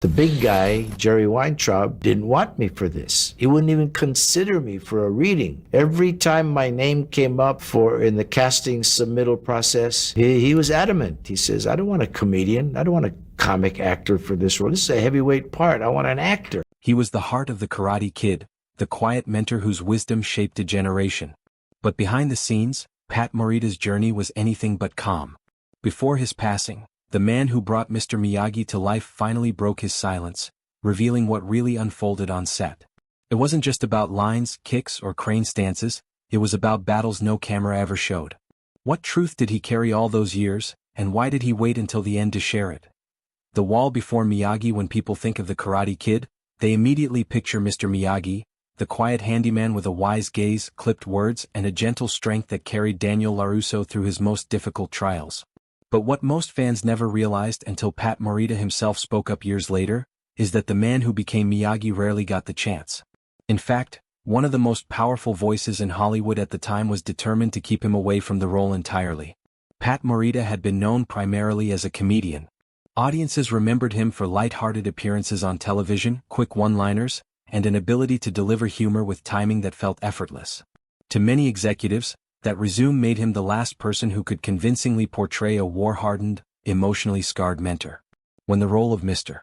The big guy, Jerry Weintraub, didn't want me for this. He wouldn't even consider me for a reading. Every time my name came up for in the casting submittal process, he was adamant. He says, I don't want a comedian. I don't want a comic actor for this role. This is a heavyweight part. I want an actor. He was the heart of the Karate Kid, the quiet mentor whose wisdom shaped a generation. But behind the scenes, Pat Morita's journey was anything but calm. Before his passing, the man who brought Mr. Miyagi to life finally broke his silence, revealing what really unfolded on set. It wasn't just about lines, kicks, or crane stances, it was about battles no camera ever showed. What truth did he carry all those years, and why did he wait until the end to share it? The wall before Miyagi. When people think of the Karate Kid, they immediately picture Mr. Miyagi, the quiet handyman with a wise gaze, clipped words, and a gentle strength that carried Daniel LaRusso through his most difficult trials. But what most fans never realized until Pat Morita himself spoke up years later, is that the man who became Miyagi rarely got the chance. In fact, one of the most powerful voices in Hollywood at the time was determined to keep him away from the role entirely. Pat Morita had been known primarily as a comedian. Audiences remembered him for light-hearted appearances on television, quick one-liners, and an ability to deliver humor with timing that felt effortless. To many executives, that resume made him the last person who could convincingly portray a war-hardened, emotionally scarred mentor. When the role of Mr.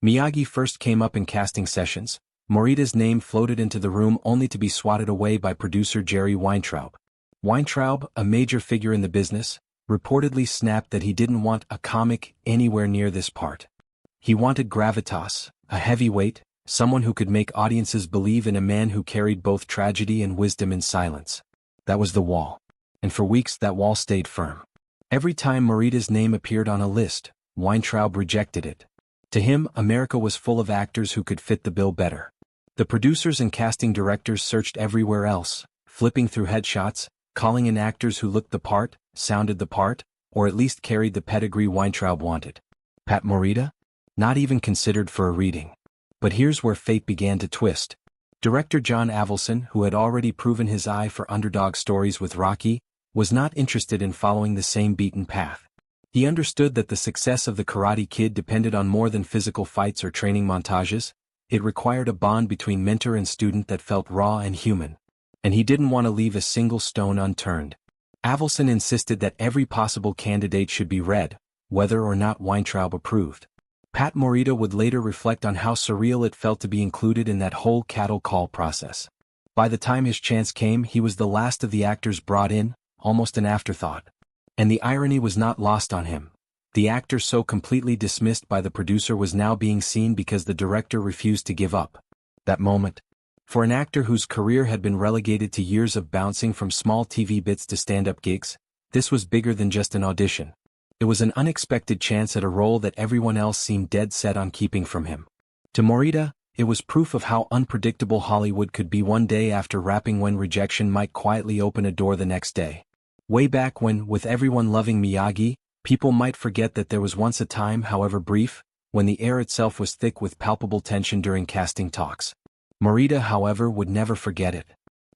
Miyagi first came up in casting sessions, Morita's name floated into the room only to be swatted away by producer Jerry Weintraub. Weintraub, a major figure in the business, reportedly snapped that he didn't want a comic anywhere near this part. He wanted gravitas, a heavyweight, someone who could make audiences believe in a man who carried both tragedy and wisdom in silence. That was the wall. And for weeks that wall stayed firm. Every time Morita's name appeared on a list, Weintraub rejected it. To him, America was full of actors who could fit the bill better. The producers and casting directors searched everywhere else, flipping through headshots, calling in actors who looked the part, sounded the part, or at least carried the pedigree Weintraub wanted. Pat Morita? Not even considered for a reading. But here's where fate began to twist. Director John Avildsen, who had already proven his eye for underdog stories with Rocky, was not interested in following the same beaten path. He understood that the success of the Karate Kid depended on more than physical fights or training montages. It required a bond between mentor and student that felt raw and human. And he didn't want to leave a single stone unturned. Avildsen insisted that every possible candidate should be read, whether or not Weintraub approved. Pat Morita would later reflect on how surreal it felt to be included in that whole cattle call process. By the time his chance came, he was the last of the actors brought in, almost an afterthought. And the irony was not lost on him. The actor so completely dismissed by the producer was now being seen because the director refused to give up. That moment. For an actor whose career had been relegated to years of bouncing from small TV bits to stand-up gigs, this was bigger than just an audition. It was an unexpected chance at a role that everyone else seemed dead set on keeping from him. To Morita, it was proof of how unpredictable Hollywood could be one day after rapping when rejection might quietly open a door the next day. Way back when, with everyone loving Miyagi, people might forget that there was once a time, however brief, when the air itself was thick with palpable tension during casting talks. Morita, however, would never forget it.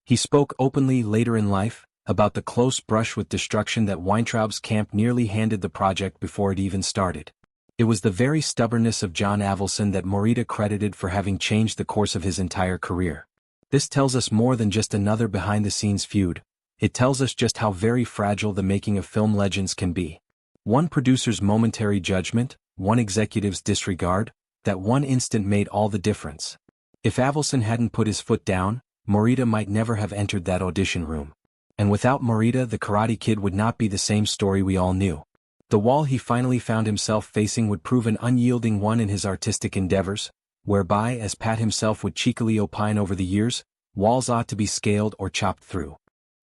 He spoke openly later in life about the close brush with destruction that Weintraub's camp nearly handed the project before it even started. It was the very stubbornness of John Avildsen that Morita credited for having changed the course of his entire career. This tells us more than just another behind-the-scenes feud. It tells us just how very fragile the making of film legends can be. One producer's momentary judgment, one executive's disregard, that one instant made all the difference. If Avildsen hadn't put his foot down, Morita might never have entered that audition room. And without Morita, the Karate Kid would not be the same story we all knew. The wall he finally found himself facing would prove an unyielding one in his artistic endeavors, whereby, as Pat himself would cheekily opine over the years, walls ought to be scaled or chopped through.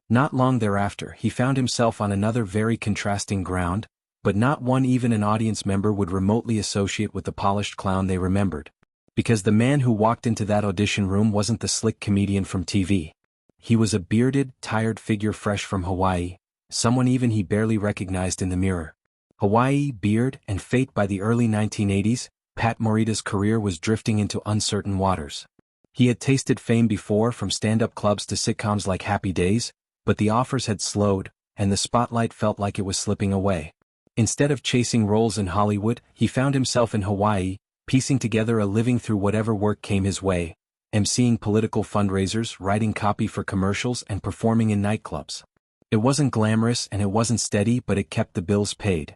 Not long thereafter, he found himself on another very contrasting ground, but not one even an audience member would remotely associate with the polished clown they remembered. Because the man who walked into that audition room wasn't the slick comedian from TV. He was a bearded, tired figure fresh from Hawaii, someone even he barely recognized in the mirror. Hawaii, beard, and fate. By the early 1980s, Pat Morita's career was drifting into uncertain waters. He had tasted fame before, from stand-up clubs to sitcoms like Happy Days, but the offers had slowed, and the spotlight felt like it was slipping away. Instead of chasing roles in Hollywood, he found himself in Hawaii, piecing together a living through whatever work came his way, emceeing political fundraisers, writing copy for commercials, and performing in nightclubs. It wasn't glamorous and it wasn't steady, but it kept the bills paid.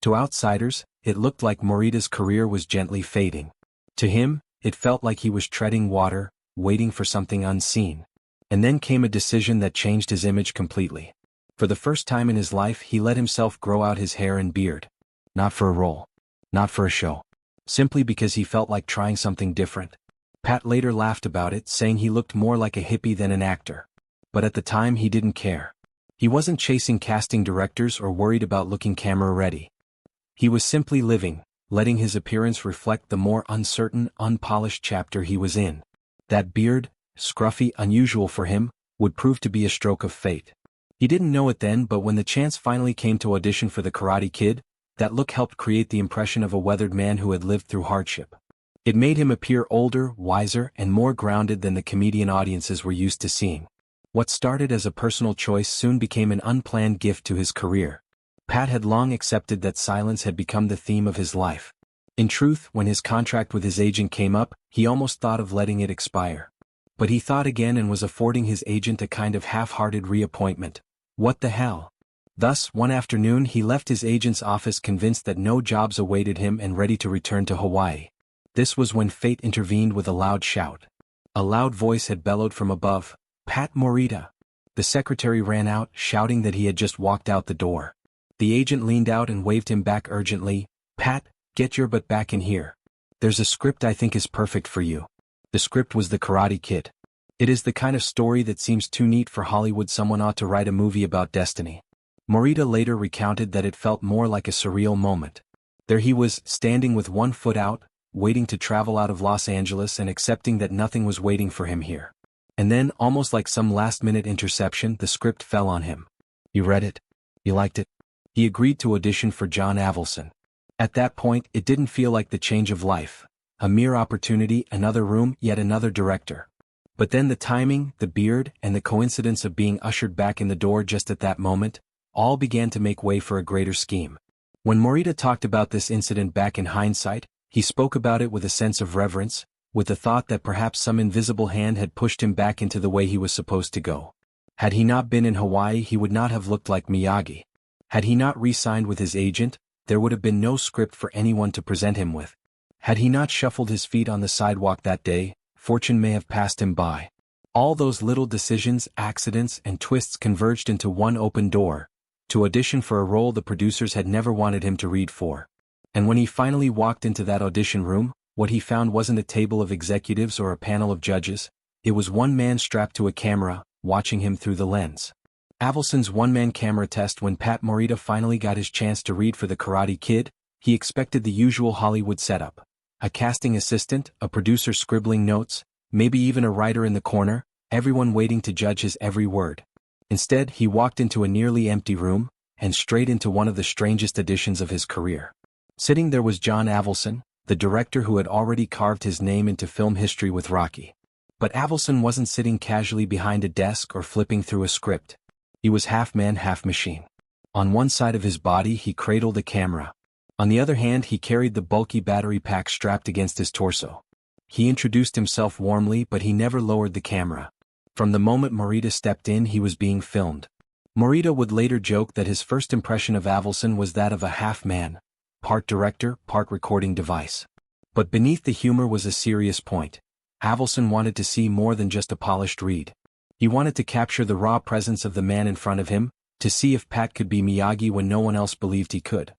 To outsiders, it looked like Morita's career was gently fading. To him, it felt like he was treading water, waiting for something unseen. And then came a decision that changed his image completely. For the first time in his life, he let himself grow out his hair and beard. Not for a role. Not for a show. Simply because he felt like trying something different. Pat later laughed about it, saying he looked more like a hippie than an actor. But at the time he didn't care. He wasn't chasing casting directors or worried about looking camera ready. He was simply living, letting his appearance reflect the more uncertain, unpolished chapter he was in. That beard, scruffy, unusual for him, would prove to be a stroke of fate. He didn't know it then, but when the chance finally came to audition for The Karate Kid, that look helped create the impression of a weathered man who had lived through hardship. It made him appear older, wiser, and more grounded than the comedian audiences were used to seeing. What started as a personal choice soon became an unplanned gift to his career. Pat had long accepted that silence had become the theme of his life. In truth, when his contract with his agent came up, he almost thought of letting it expire. But he thought again and was affording his agent a kind of half-hearted reappointment. What the hell? Thus, one afternoon he left his agent's office convinced that no jobs awaited him and ready to return to Hawaii. This was when fate intervened with a loud shout. A loud voice had bellowed from above, "Pat Morita." The secretary ran out, shouting that he had just walked out the door. The agent leaned out and waved him back urgently, "Pat, get your butt back in here. There's a script I think is perfect for you." The script was The Karate Kid. It is the kind of story that seems too neat for Hollywood. Someone ought to write a movie about destiny. Morita later recounted that it felt more like a surreal moment. There he was, standing with one foot out, waiting to travel out of Los Angeles and accepting that nothing was waiting for him here. And then, almost like some last-minute interception, the script fell on him. "You read it? You liked it?" He agreed to audition for John Avildsen. At that point, it didn't feel like the change of life. A mere opportunity, another room, yet another director. But then the timing, the beard, and the coincidence of being ushered back in the door just at that moment, all began to make way for a greater scheme. When Morita talked about this incident back in hindsight, he spoke about it with a sense of reverence, with the thought that perhaps some invisible hand had pushed him back into the way he was supposed to go. Had he not been in Hawaii, he would not have looked like Miyagi. Had he not re-signed with his agent, there would have been no script for anyone to present him with. Had he not shuffled his feet on the sidewalk that day, fortune may have passed him by. All those little decisions, accidents, and twists converged into one open door, to audition for a role the producers had never wanted him to read for. And when he finally walked into that audition room, what he found wasn't a table of executives or a panel of judges, it was one man strapped to a camera, watching him through the lens. Avildsen's one-man camera test. When Pat Morita finally got his chance to read for The Karate Kid, he expected the usual Hollywood setup. A casting assistant, a producer scribbling notes, maybe even a writer in the corner, everyone waiting to judge his every word. Instead, he walked into a nearly empty room, and straight into one of the strangest auditions of his career. Sitting there was John Avildsen, the director who had already carved his name into film history with Rocky. But Avildsen wasn't sitting casually behind a desk or flipping through a script. He was half man, half machine. On one side of his body he cradled a camera. On the other hand he carried the bulky battery pack strapped against his torso. He introduced himself warmly, but he never lowered the camera. From the moment Morita stepped in, he was being filmed. Morita would later joke that his first impression of Avildsen was that of a half-man, part director, part recording device. But beneath the humor was a serious point. Avildsen wanted to see more than just a polished read. He wanted to capture the raw presence of the man in front of him, to see if Pat could be Miyagi when no one else believed he could.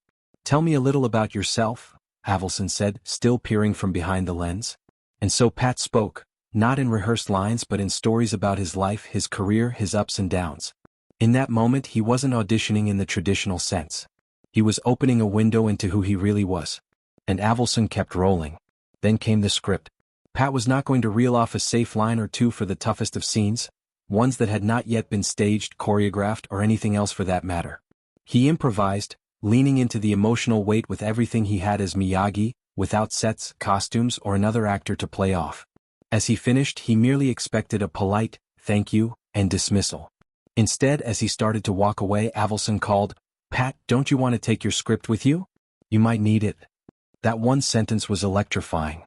"Tell me a little about yourself," Avildsen said, still peering from behind the lens. And so Pat spoke, not in rehearsed lines but in stories about his life, his career, his ups and downs. In that moment he wasn't auditioning in the traditional sense. He was opening a window into who he really was. And Avildsen kept rolling. Then came the script. Pat was not going to reel off a safe line or two for the toughest of scenes, ones that had not yet been staged, choreographed, or anything else for that matter. He improvised, leaning into the emotional weight with everything he had as Miyagi, without sets, costumes, or another actor to play off. As he finished, he merely expected a polite, "thank you," and dismissal. Instead, as he started to walk away, Avildsen called, "Pat, don't you want to take your script with you? You might need it." That one sentence was electrifying.